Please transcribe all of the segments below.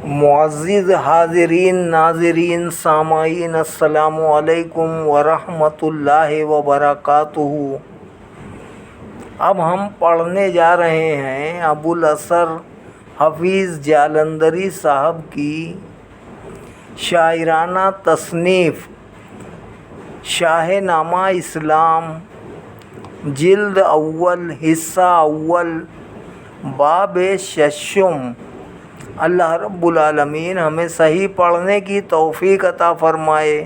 معزز حاضرین ناظرین سامعین السلام علیکم ورحمۃ اللہ وبرکاتہ۔ اب ہم پڑھنے جا رہے ہیں ابوالاسر حفیظ جالندری صاحب کی شاعرانہ تصنیف شاہ نامہ اسلام، جلد اول، حصہ اول، باب ششم۔ اللہ رب العالمین ہمیں صحیح پڑھنے کی توفیق عطا فرمائے،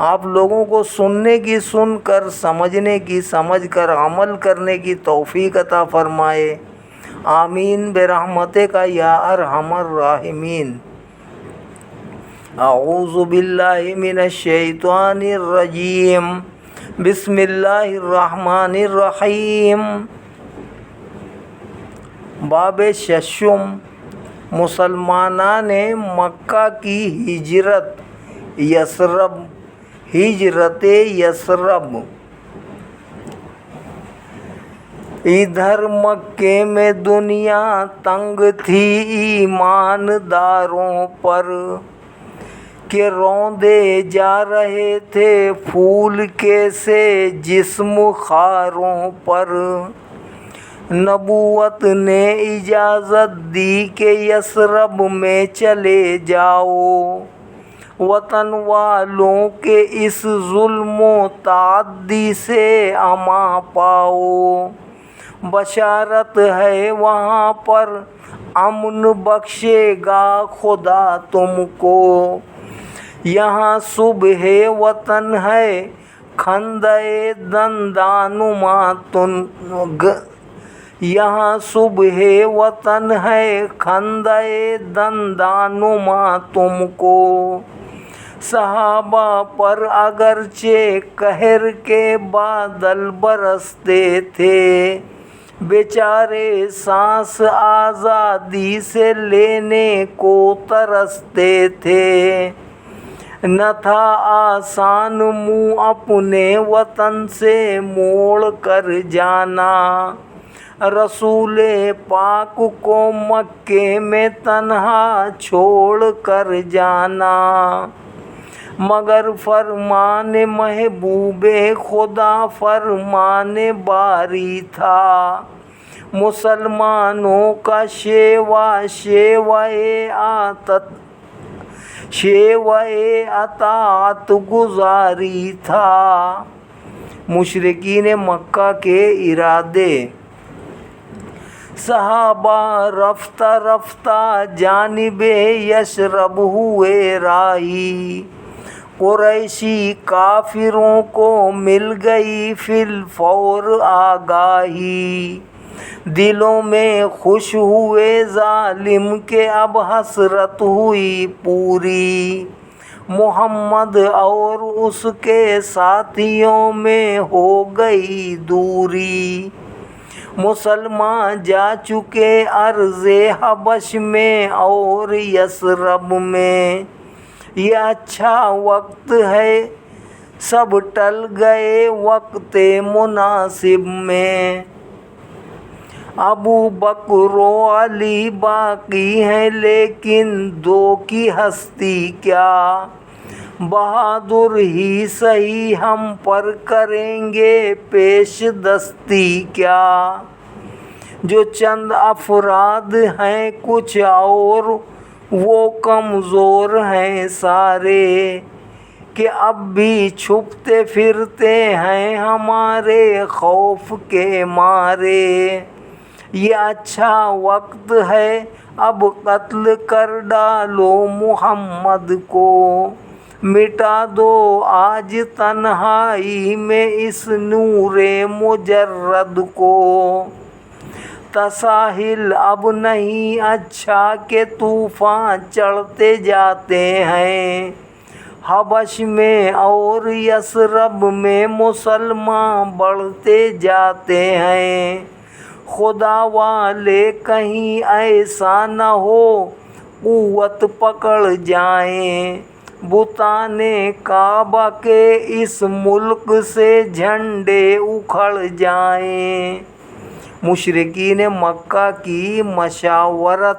آپ لوگوں کو سننے کی سن کر، سمجھنے کی سمجھ کر، عمل کرنے کی توفیق عطا فرمائے، آمین برحمتک یا ارحم الراحمین۔ اعوذ باللہ من الشیطان الرجیم، بسم اللہ الرحمن الرحیم۔ باب ششم، مسلمانان مکہ کی ہجرت یثرب، ہجرت یثرب۔ ادھر مکے میں دنیا تنگ تھی ایمانداروں پر، کہ روندے جا رہے تھے پھول کے سے جسم خاروں پر۔ نبوت نے اجازت دی کہ یثرب میں چلے جاؤ، وطن والوں کے اس ظلم و تعدی سے امان پاؤ۔ بشارت ہے وہاں پر امن بخشے گا خدا تم کو، یہاں صبح وطن ہے خندۂ دندانما یہاں صبح وطن ہے خندۂ دندانما تم کو۔ صحابہ پر اگرچہ قہر کے بادل برستے تھے، بیچارے سانس آزادی سے لینے کو ترستے تھے۔ نہ تھا آسان منہ اپنے وطن سے موڑ کر جانا، رسول پاک کو مکے میں تنہا چھوڑ کر جانا۔ مگر فرمان محبوب خدا فرمان باری تھا، مسلمانوں کا شیوہ اطاعت گزاری تھا۔ مشرکین مکہ کے ارادے۔ صحابہ رفتہ رفتہ جانب یثرب ہوئے راہی، قریشی کافروں کو مل گئی فی الفور آگاہی۔ دلوں میں خوش ہوئے ظالم کہ اب حسرت ہوئی پوری، محمد اور اس کے ساتھیوں میں ہو گئی دوری۔ مسلمان جا چکے ارض حبش میں اور یثرب میں، یہ اچھا وقت ہے سب ٹل گئے وقت مناسب میں۔ ابو بکر و علی باقی ہیں لیکن دو کی ہستی کیا، بہادر ہی سہی ہم پر کریں گے پیش دستی کیا۔ جو چند افراد ہیں کچھ اور وہ کمزور ہیں سارے، کہ اب بھی چھپتے پھرتے ہیں ہمارے خوف کے مارے۔ یہ اچھا وقت ہے اب قتل کر ڈالو محمد کو، مٹا دو آج تنہائی میں اس نور مجرد کو۔ تساہل اب نہیں اچھا کہ طوفان چڑھتے جاتے ہیں، حبش میں اور یثرب میں مسلمان بڑھتے جاتے ہیں۔ خدا والے کہیں ایسا نہ ہو قوت پکڑ جائیں، بتان کعبہ کے اس ملک سے جھنڈے اکھڑ جائیں۔ مشرکین مکہ کی مشاورت۔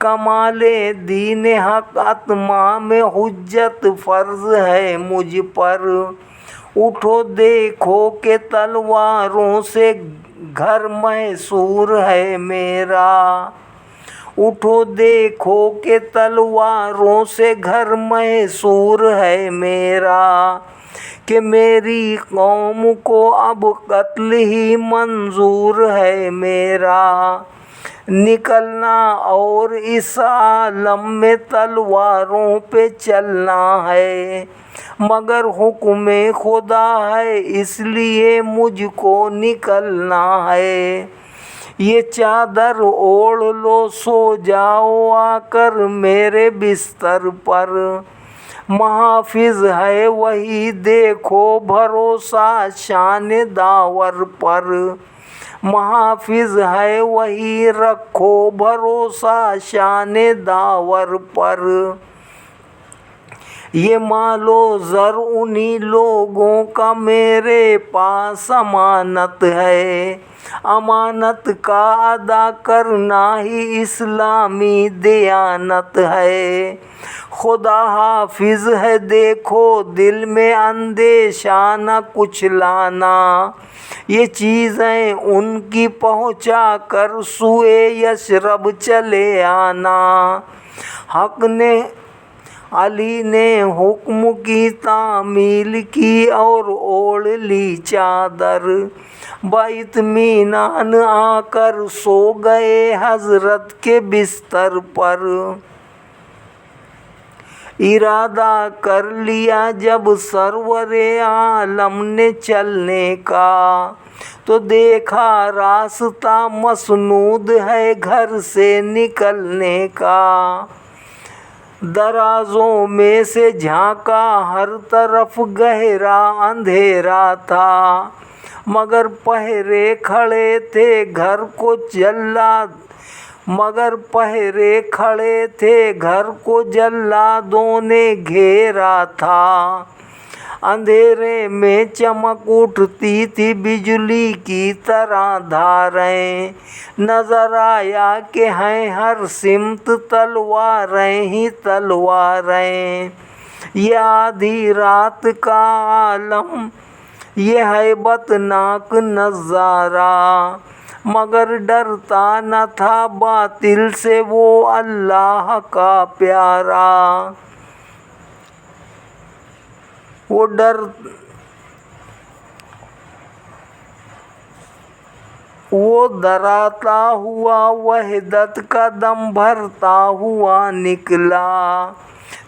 کمالِ دین حق اتمام حجت فرض ہے مجھ پر، اٹھو دیکھو کہ تلواروں سے گھر محصور ہے میرا، اٹھو دیکھو کہ تلواروں سے گھر محصور ہے میرا، کہ میری قوم کو اب قتل ہی منظور ہے میرا، نکلنا اور اس عالم میں تلواروں پہ چلنا ہے، مگر حکم خدا ہے اس لیے مجھ کو نکلنا ہے، یہ چادر اوڑھ لو سو جاؤ آ کر میرے بستر پر، محافظ ہے وہی دیکھو بھروسہ شان داور پر، محافظ ہے وہی رکھو بھروسہ شان داور پر، یہ مال و زر انہی لوگوں کا میرے پاس امانت ہے، امانت کا ادا کرنا ہی اسلامی دیانت ہے، خدا حافظ ہے دیکھو دل میں اندیشہ نہ کچھ لانا، یہ چیزیں ان کی پہنچا کر سوئے یثرب چلے آنا، حق نے علی نے حکم کی تعمیل کی اور اوڑھ لی چادر، باطمینان آ کر سو گئے حضرت کے بستر پر، ارادہ کر لیا جب سرور عالم نے چلنے کا، تو دیکھا راستہ مسنود ہے گھر سے نکلنے کا، درازوں میں سے جھانکا ہر طرف گہرا اندھیرا تھا، مگر پہرے کھڑے تھے گھر کو جلادوں نے گھیرا تھا، اندھیرے میں چمک اٹھتی تھی بجلی کی طرح دھاریں، نظر آیا کہ ہیں ہر سمت تلواریں ہی تلواریں، یہ آدھی رات کا عالم یہ ہیبت ناک نظارہ، مگر ڈرتا نہ تھا باطل سے وہ اللہ کا پیارا، وہ ڈراتا ہوا وحدت کا دم بھرتا ہوا نکلا،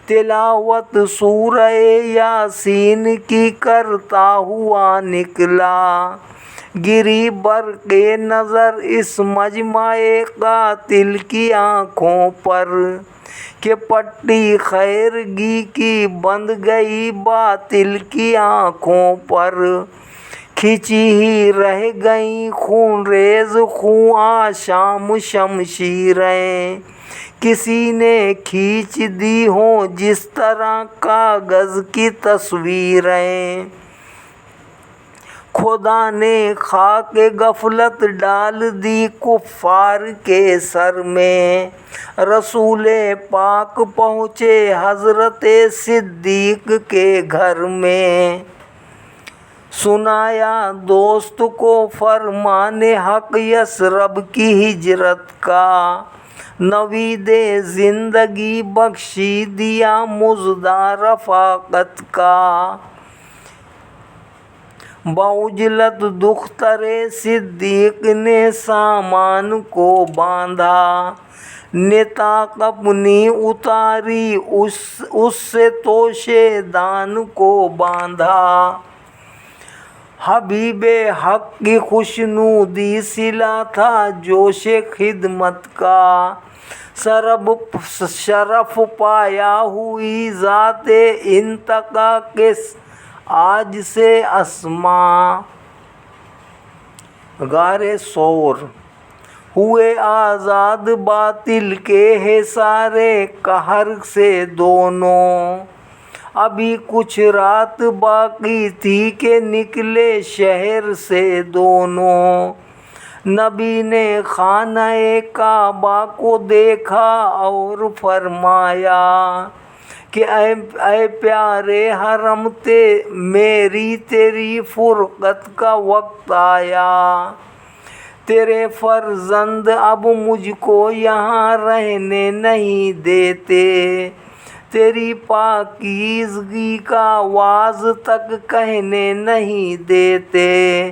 تلاوت سورہ یاسین کی کرتا ہوا نکلا، گری برق نظر اس مجمع قاتل کی آنکھوں پر، کہ پٹی خیرگی کی بندھ گئی باطل کی آنکھوں پر، کھنچی ہی رہ گئیں خون ریز خوں آشام شمشیریں، کسی نے کھینچ دی ہوں جس طرح کاغذ کی تصویریں، خدا نے خاک غفلت ڈال دی کفار کے سر میں، رسول پاک پہنچے حضرت صدیق کے گھر میں، سنایا دوست کو فرمان حق یثرب کی ہجرت کا، نوید زندگی بخشی دیا مژدہ رفاقت کا، بعجلت دختر صدیق نے سامان کو باندھا، نطاق اپنی اتاری اس سے توشے دان کو باندھا، حبیب حق کی خوشنودی سلا تھا جوش خدمت کا، شرف پایا ہوئی ذات انتقا کے آج سے اسما، غار ثور ہوئے آزاد باطل کے حصار قہر سے دونوں، ابھی کچھ رات باقی تھی کہ نکلے شہر سے دونوں، نبی نے خانہ کعبہ کو دیکھا اور فرمایا کہ اے پیارے حرم، میری تیری فرقت کا وقت آیا۔ تیرے فرزند اب مجھ کو یہاں رہنے نہیں دیتے، تیری پاکیزگی کا واز تک کہنے نہیں دیتے۔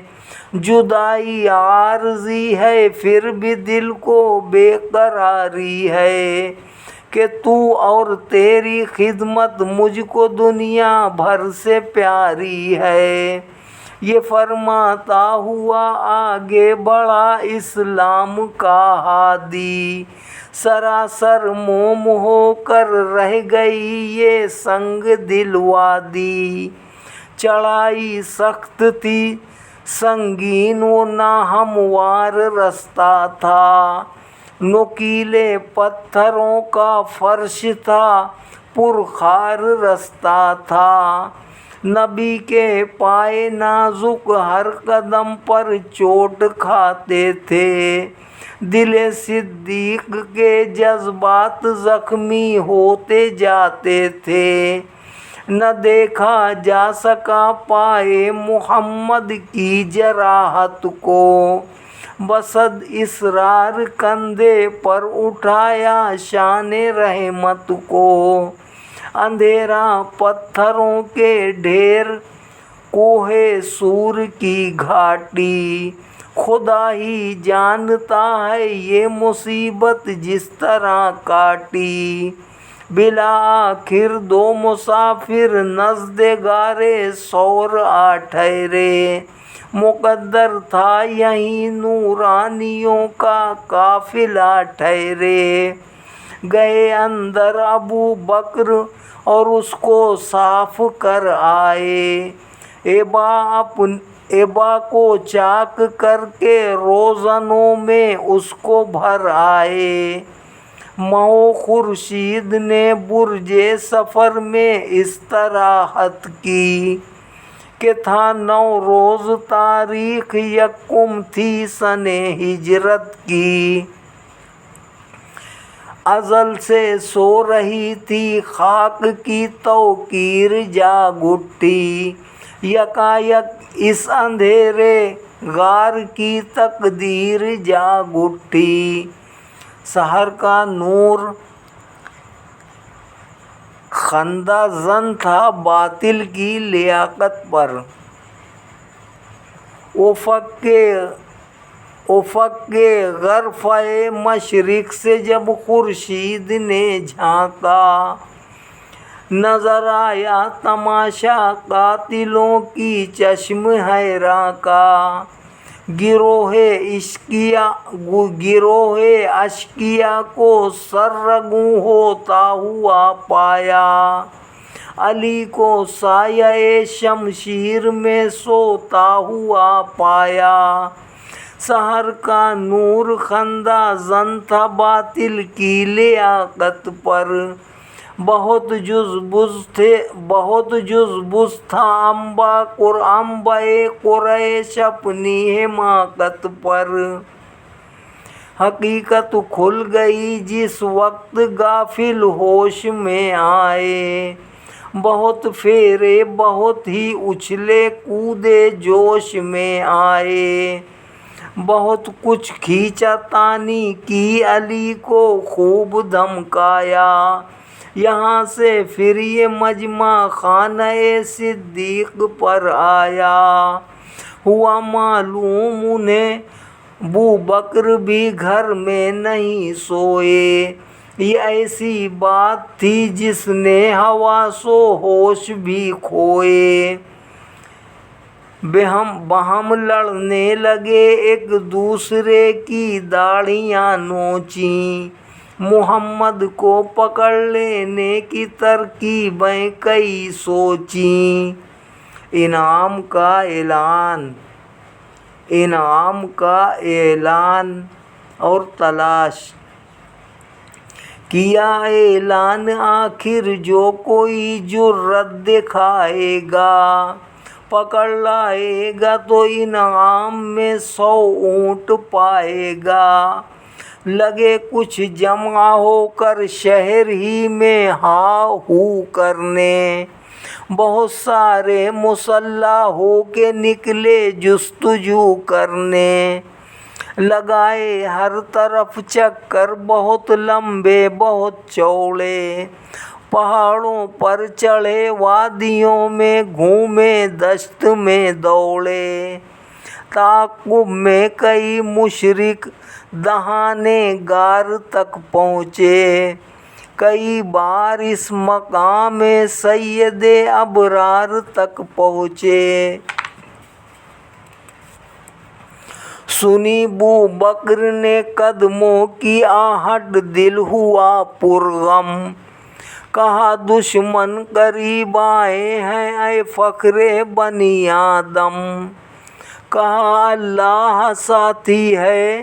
جدائی عارضی ہے پھر بھی دل کو بے قراری ہے کہ تو اور تیری خدمت مجھ کو دنیا بھر سے پیاری ہے۔ یہ فرماتا ہوا آگے بڑھا اسلام کا ہادی، سراسر موم ہو کر رہ گئی یہ سنگ دل وادی۔ چڑھائی سخت تھی، سنگین و ناہموار رستہ تھا، نوکیلے پتھروں کا فرش تھا، پرخار رستہ تھا۔ نبی کے پائے نازک ہر قدم پر چوٹ کھاتے تھے، دل صدیق کے جذبات زخمی ہوتے جاتے تھے۔ نہ دیکھا جا سکا پائے محمد کی جراحت کو، بصد اصرار کندھے پر اٹھایا شان رحمت کو۔ اندھیرا پتھروں کے ڈھیر، کوہ سور کی گھاٹی، خدا ہی جانتا ہے یہ مصیبت جس طرح کاٹی۔ بالآخر دو مسافر نزد غار ثور آ ٹھہرے، مقدر تھا یہیں نورانیوں کا قافلہ ٹھہرے۔ گئے اندر ابو بکر اور اس کو صاف کر آئے، ابا کو چاک کر کے روزنوں میں اس کو بھر آئے۔ مئو خورشید نے برج سفر میں استراحت کی کہ تھا نوروز تاریخ یکم تھی سنِ ہجرت کی۔ ازل سے سو رہی تھی خاک کی توقیر جاگ اٹھی، یکایک اس اندھیرے غار کی تقدیر جاگ اٹھی۔ سحر کا نور خندہ زن تھا باطل کی لیاقت پر، افق کے غرفۂ مشرق سے جب خورشید نے جھانکا، نظر آیا تماشا قاتلوں کی چشم حیراں کا۔ گروہ اشقیاء کو سرنگوں ہوتا ہوا پایا، علی کو سایہ شمشیر میں سوتا ہوا پایا۔ سحر کا نور خندہ زن تھا باطل کی لیاقت پر، بہت جز بز تھا انباءِ قریش اپنی حماقت پر۔ حقیقت کھل گئی جس وقت غافل ہوش میں آئے، بہت پھیرے بہت ہی اچھلے کودے جوش میں آئے، بہت کچھ کھینچا تانی کی علی کو خوب دھمکایا۔ یہاں سے پھر یہ مجمع خانہ صدیق پر آیا، ہوا معلوم انہیں ابوبکر بھی گھر میں نہیں سوئے۔ یہ ایسی بات تھی جس نے حواس و ہوش بھی کھوئے۔ باہم لڑنے لگے، ایک دوسرے کی داڑھیاں نوچیں، محمد کو پکڑ لینے کی ترکیبیں کئی سوچیں۔ انعام کا اعلان اور تلاش کیا اعلان، آخر جو کوئی جرأت دکھائے گا پکڑ لائے گا تو انعام میں 100 اونٹ پائے گا۔ لگے کچھ جمع ہو کر شہر ہی میں ہا ہو کرنے، بہت سارے مسلح ہو کے نکلے جستجو کرنے۔ لگائے ہر طرف چکر بہت لمبے بہت چوڑے، پہاڑوں پر چڑھے وادیوں میں گھومے دشت میں دوڑے۔ تعاقب میں کئی مشرک دہانے غار تک پہنچے، کئی بار اس مقام سید ابرار تک پہنچے۔ سنی بوبکر نے قدموں کی آہٹ دل ہوا پرغم، کہا دشمن قریب آئے ہیں اے فخر بنی آدم۔ کہا اللہ ساتھی ہے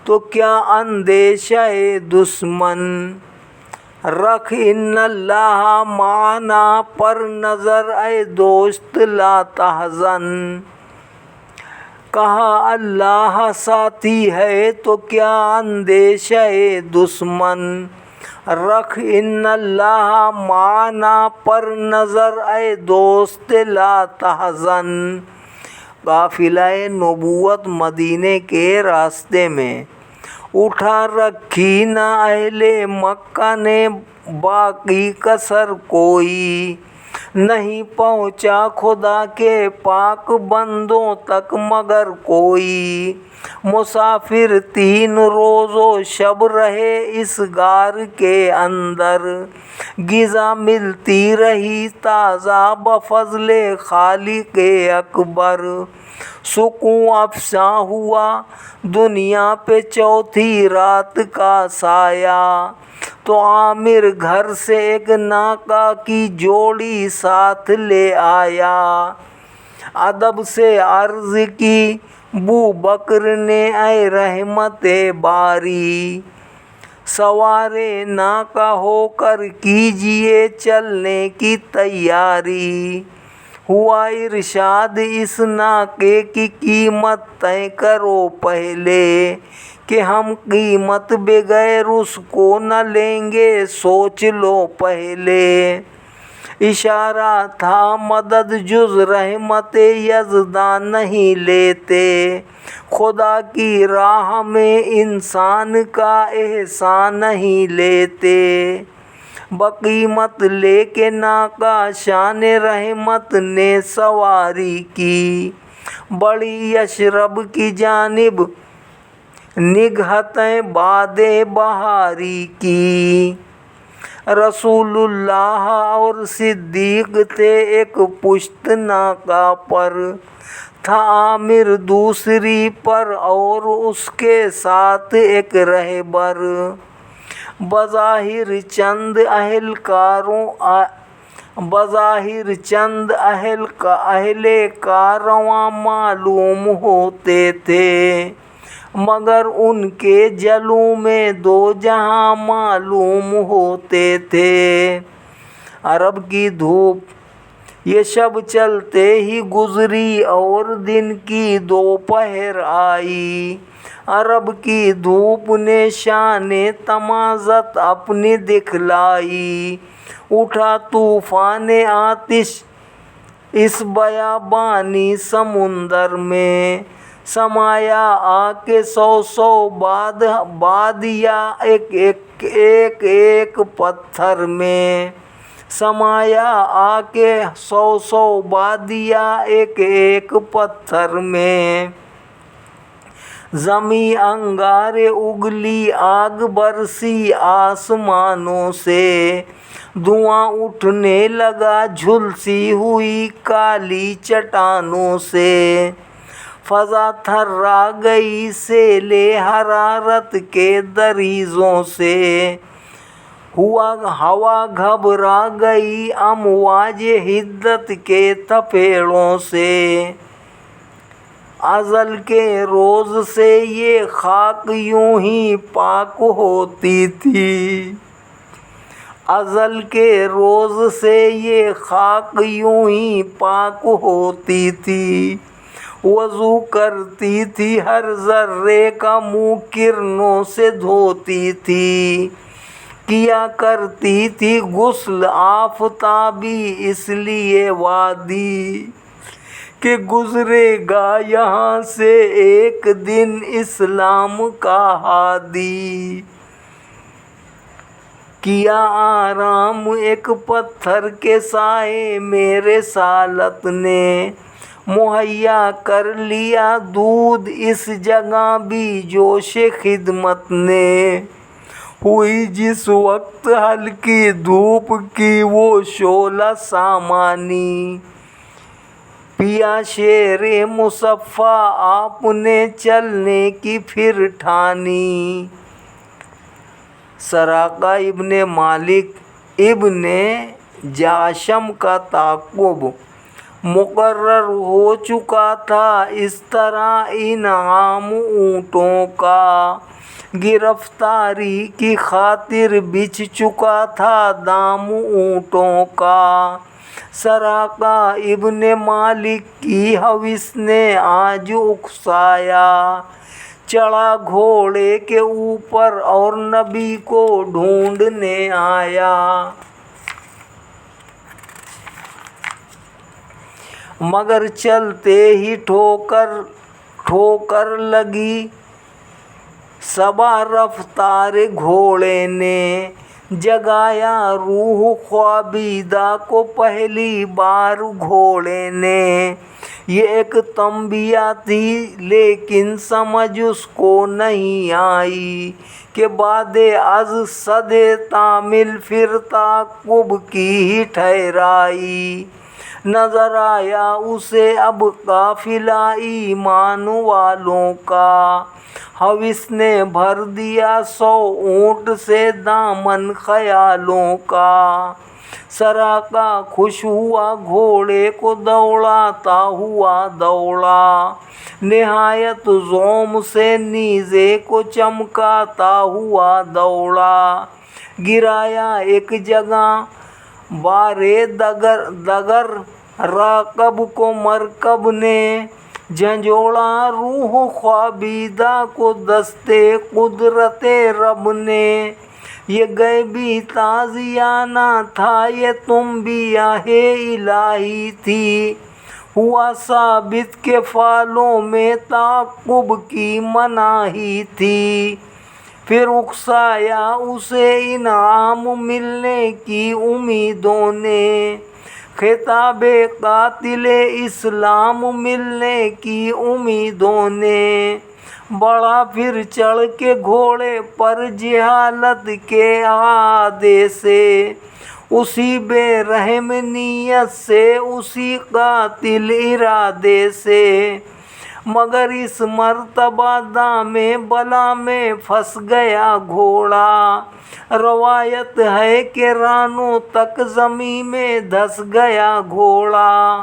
تو کیا اندیشہ دشمن، رکھ ان اللہ معنا پر نظر اے دوست لا تحزن۔ کہا اللہ ساتھی ہے تو کیا اندیشہ دشمن، رکھ ان اللہ معنا پر نظر اے دوست لا تحزن۔ قافلہ نبوت مدینے کے راستے میں اٹھا رکھی نہ اہل مکہ نے باقی کسر کوئی، نہیں پہنچا خدا کے پاک بندوں تک مگر کوئی۔ مسافر 3 روز و شب رہے اس غار کے اندر، غذا ملتی رہی تازہ بفضل خالق اکبر۔ سکون افشاں ہوا دنیا پہ چوتھی رات کا سایہ، تو عامر گھر سے ایک ناکا کی جوڑی ساتھ لے آیا۔ ادب سے عرض کی بوبکر نے اے رحمت باری، سوار ناکا ہو کر کیجئے چلنے کی تیاری۔ ہوا ارشاد اس ناکے کی قیمت طے کرو پہلے، کہ ہم قیمت بغیر اس کو نہ لیں گے سوچ لو پہلے۔ اشارہ تھا مدد جز رحمت یزداں نہیں لیتے، خدا کی راہ میں انسان کا احسان نہیں لیتے۔ بقیمت لے کے ناکا شان رحمت نے سواری کی، بڑی یشرب کی جانب نگہتیں باد بہاری کی۔ رسول اللہ اور صدیق تھے ایک پشت ناکا پر، تھا عامر دوسری پر اور اس کے ساتھ ایک رہبر۔ بظاہر چند اہل کارواں معلوم ہوتے تھے، مگر ان کے جلوں میں 2 جہاں معلوم ہوتے تھے۔ عرب کی دھوپ یہ شب چلتے ہی گزری اور دن کی دوپہر آئی۔ عرب کی دھوپ نے شان تمازت اپنی دکھلائی، اٹھا طوفان آتش اس بیابانی سمندر میں، سمایا آ کے 100 بادیا ایک ایک پتھر میں، سمایا آ کے 100 بادیا ایک ایک پتھر میں۔ زمیں انگارے اگلی آگ برسی آسمانوں سے، دھواں اٹھنے لگا جھلسی ہوئی کالی چٹانوں سے۔ فضا تھرا گئی سیل حرارت کے دریزوں سے، ہوا گھبرا گئی امواج حدت کے تپیڑوں سے۔ ازل کے روز سے یہ خاک یوں ہی پاک ہوتی تھی، ازل کے روز سے یہ خاک یوں ہی پاک ہوتی تھی، وضو کرتی تھی ہر ذرے کا منہ کرنوں سے دھوتی تھی، کیا کرتی تھی غسل آفتابی اس لیے وادی کہ گزرے گا یہاں سے ایک دن اسلام کا ہادی۔ کیا آرام ایک پتھر کے سائے میں رسالت نے، مہیا کر لیا دودھ اس جگہ بھی جوش خدمت نے، ہوئی جس وقت ہلکی دھوپ کی وہ شعلہ سامانی، پیا شیر مصفا آپ نے چلنے کی پھر ٹھانی۔ سراقہ ابن مالک ابن جاشم کا تعاقب مقرر ہو چکا تھا، اس طرح انعام اونٹوں کا گرفتاری کی خاطر بچ چکا تھا دام اونٹوں کا۔ سراقہ ابن مالک کی حوث نے آج اکسایا، چڑھا گھوڑے کے اوپر اور نبی کو ڈھونڈنے آیا، مگر چلتے ہی ٹھوکر لگی صبا رفتار گھوڑے نے، جگایا روح خوابیدہ کو پہلی بار گھوڑے نے۔ یہ ایک تنبیہ تھی لیکن سمجھ اس کو نہیں آئی کہ بعد از صد تعمیل پھر تعاقب کی ہی ٹھہرائی۔ نظر آیا اسے اب قافلہ ایمان والوں کا، حوث نے بھر دیا 100 اونٹ سے دامن خیالوں کا۔ سراقہ خوش ہوا گھوڑے کو دوڑاتا ہوا دوڑا، نہایت زوم سے نیزے کو چمکاتا ہوا دوڑا، گرایا ایک جگہ بارے دگر راکب کو مرکب نے، جھنجھوڑا روح خوابیدہ کو دستے قدرت رب نے۔ یہ غیبی تازیانہ تھا، یہ تنبیہ الہی تھی، ہوا ثابت کے فعلوں میں تعاقب کی مناہی تھی۔ پھر اکسایا اسے انعام ملنے کی امیدوں نے، خطاب قاتل اسلام ملنے کی امیدوں نے، بڑھا پھر چڑھ کے گھوڑے پر جہالت کے احاطے سے، اسی بے رحم نیت سے، اسی قاتل ارادے سے، مگر اس مرتبہ دام بلا میں پھنس گیا گھوڑا۔ روایت ہے کہ رانوں تک زمین میں دھس گیا گھوڑا،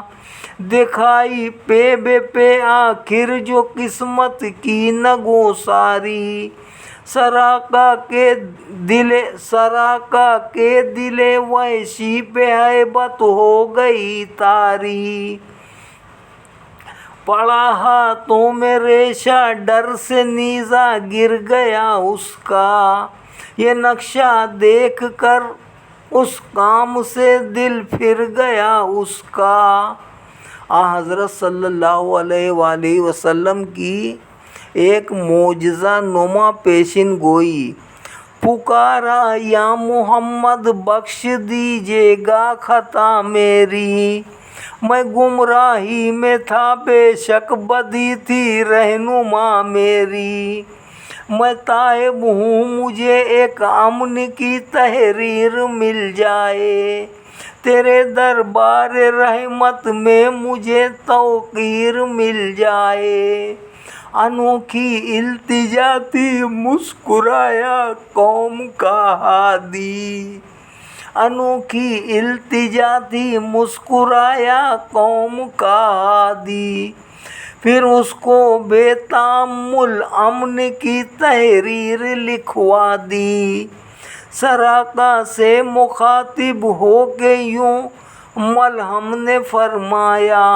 دکھائی پے بے پے آخر جو قسمت کی نگوساری۔ سراقہ کے دل وحشی پہ ہیبت ہو گئی طاری، پڑا ہاتھوں میں ریشہ ڈر سے نیزہ گر گیا اس کا، یہ نقشہ دیکھ کر اس کام سے دل پھر گیا اس کا۔ حضرت صلی اللہ علیہ وآلہ وسلم کی ایک معجزہ نما پیشن گوئی، پکارا یا محمد بخش دیجیے گا خطا میری، میں گمراہی میں تھا بے شک بدی تھی رہنما میری، میں تائب ہوں مجھے ایک امن کی تحریر مل جائے، تیرے دربار رحمت میں مجھے توقیر مل جائے۔ انوکھی التجا تھی مسکرایا قوم کا ہادی، انوکھی التجا تھی مسکرایا قوم کا ہادی، پھر اس کو بے تأمل امن کی تحریر لکھوا دی، سراقہ سے مخاطب ہو کے یوں ملہم نے فرمایا،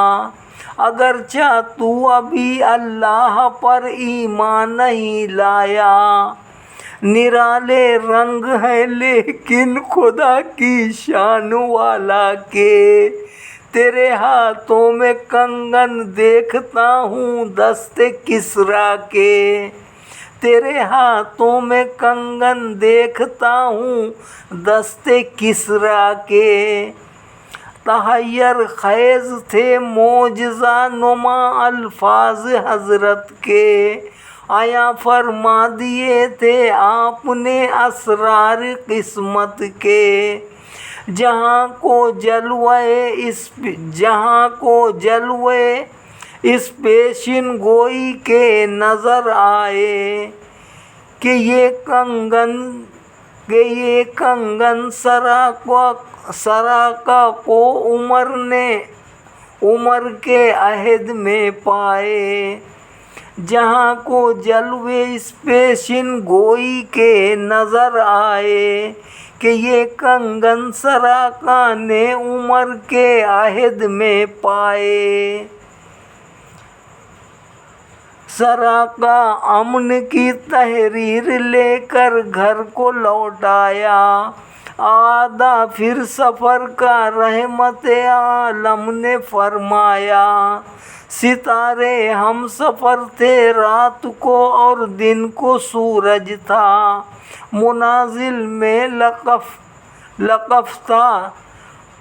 اگرچہ تو ابھی اللہ پر ایمان نہیں لایا، نرالے رنگ ہے لیکن خدا کی شان والا کے، تیرے ہاتھوں میں کنگن دیکھتا ہوں دست کسریٰ کے، تیرے ہاتھوں میں کنگن دیکھتا ہوں دست کسریٰ کے، تحیر خیز تھے معجزہ نما الفاظ حضرت کے، عیاں فرما دیے تھے آپ نے اسرار قسمت کے، جہاں کو جلوے اس پیشن گوئی کے نظر آئے کہ یہ کنگن سراقہ کو عمر کے عہد میں پائے، جہاں کو جلوے اس پیشن گوئی کے نظر آئے کہ یہ کنگن سراقہ نے عمر کے عہد میں پائے۔ سراقہ امن کی تحریر لے کر گھر کو لوٹ آیا، آدھا پھر سفر کا رحمت عالم نے فرمایا، ستارے ہم سفر تھے رات کو اور دن کو سورج تھا، منازل میں لقف تھا،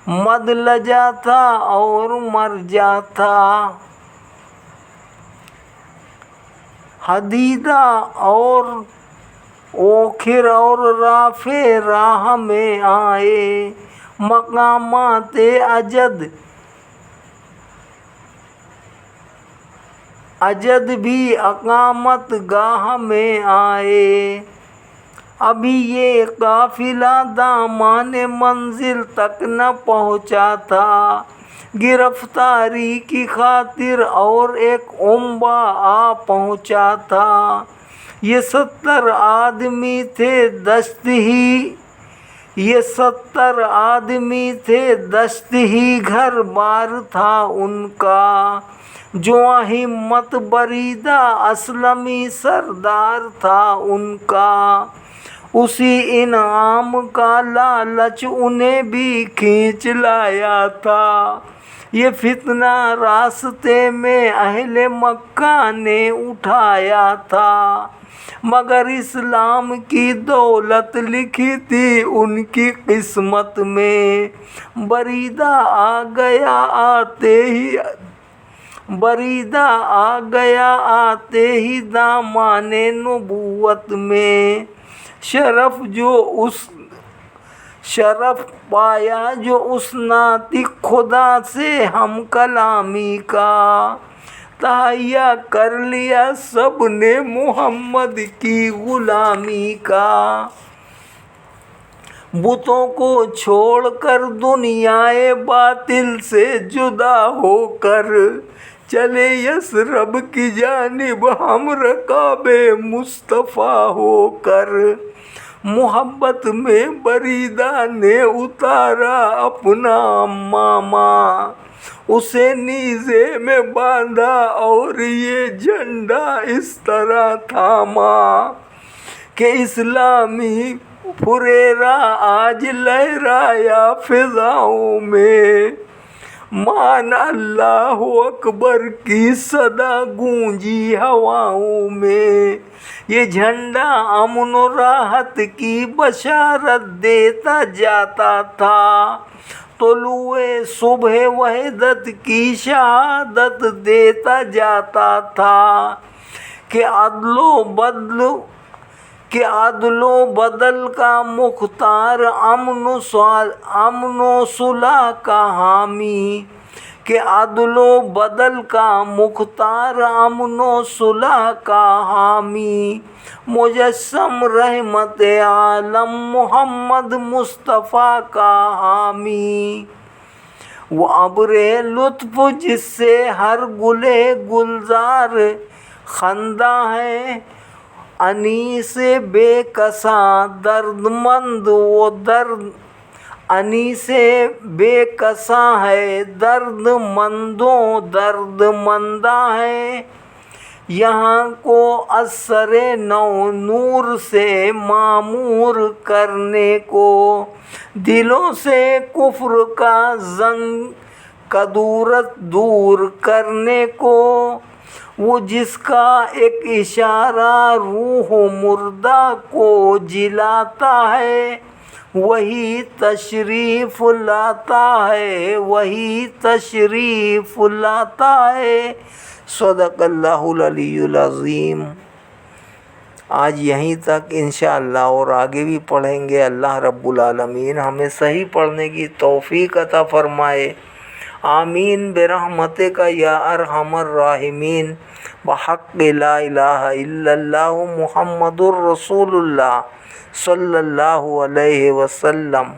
مدلجہ تھا اور مرجع تھا، حدیدہ اور اوکھر اور رافع راہ میں آئے، مقامات اجد بھی اقامت گاہ میں آئے، ابھی یہ قافلہ دامان منزل تک نہ پہنچا تھا، گرفتاری کی خاطر اور ایک عنبا آ پہنچا تھا، یہ 70 آدمی تھے دشت ہی گھر بار تھا ان کا، جواں ہمت بریدہ اسلمی سردار تھا ان کا، اسی انعام کا لالچ انہیں بھی کھینچ لایا تھا، یہ فتنہ راستے میں اہل مکہ نے اٹھایا تھا، مگر اسلام کی دولت لکھی تھی ان کی قسمت میں، بریدہ آ گیا آتے ہی دامان نبوت میں، شرف پایا جو اس ناطق خدا سے ہم کلامی کا، تہیا کر لیا سب نے محمد کی غلامی کا، بتوں کو چھوڑ کر دنیائے باطل سے جدا ہو کر، چلے یثرب کی جانب ہم رکاب مصطفیٰ ہو کر، محبت میں بریدہ نے اتارا اپنا عمامہ، اسے نیزے میں باندھا اور یہ جھنڈا اس طرح تھاما کہ اسلامی پھریرا آج لہرایا فضاؤں میں، مان اللہ اکبر کی صدا گونجی ہواؤں میں، یہ جھنڈا امن و راحت کی بشارت دیتا جاتا تھا، طلوع صبح وحدت کی شہادت دیتا جاتا تھا، کہ عدل و بدل کا مختار امن و صلح کا حامی، کہ عدل و بدل کا مختار امن و صلح کا حامی، مجسم رحمت عالم محمد مصطفیٰ کا حامی، وہ ابر لطف جس سے ہر گلے گلزار خندہ ہے، انیس بے کساں درد مند وہ درد، انیس بے کساں ہے درد مندوں درد مندہ ہے، یہاں کو اثر نو نور سے معمور کرنے کو، دلوں سے کفر کا زنگ کدورت دور کرنے کو، وہ جس کا ایک اشارہ روح مردہ کو جلاتا ہے، وہی تشریف لاتا ہے، وہی تشریف لاتا ہے۔ صدق اللہ العلی العظیم۔ آج یہیں تک انشاءاللہ، اور آگے بھی پڑھیں گے۔ اللہ رب العالمین ہمیں صحیح پڑھنے کی توفیق عطا فرمائے، آمین برحمتک یا ارحم الراحمین، بحق لا الہ الا اللہ محمد الرسول اللہ صلی اللہ علیہ وسلم۔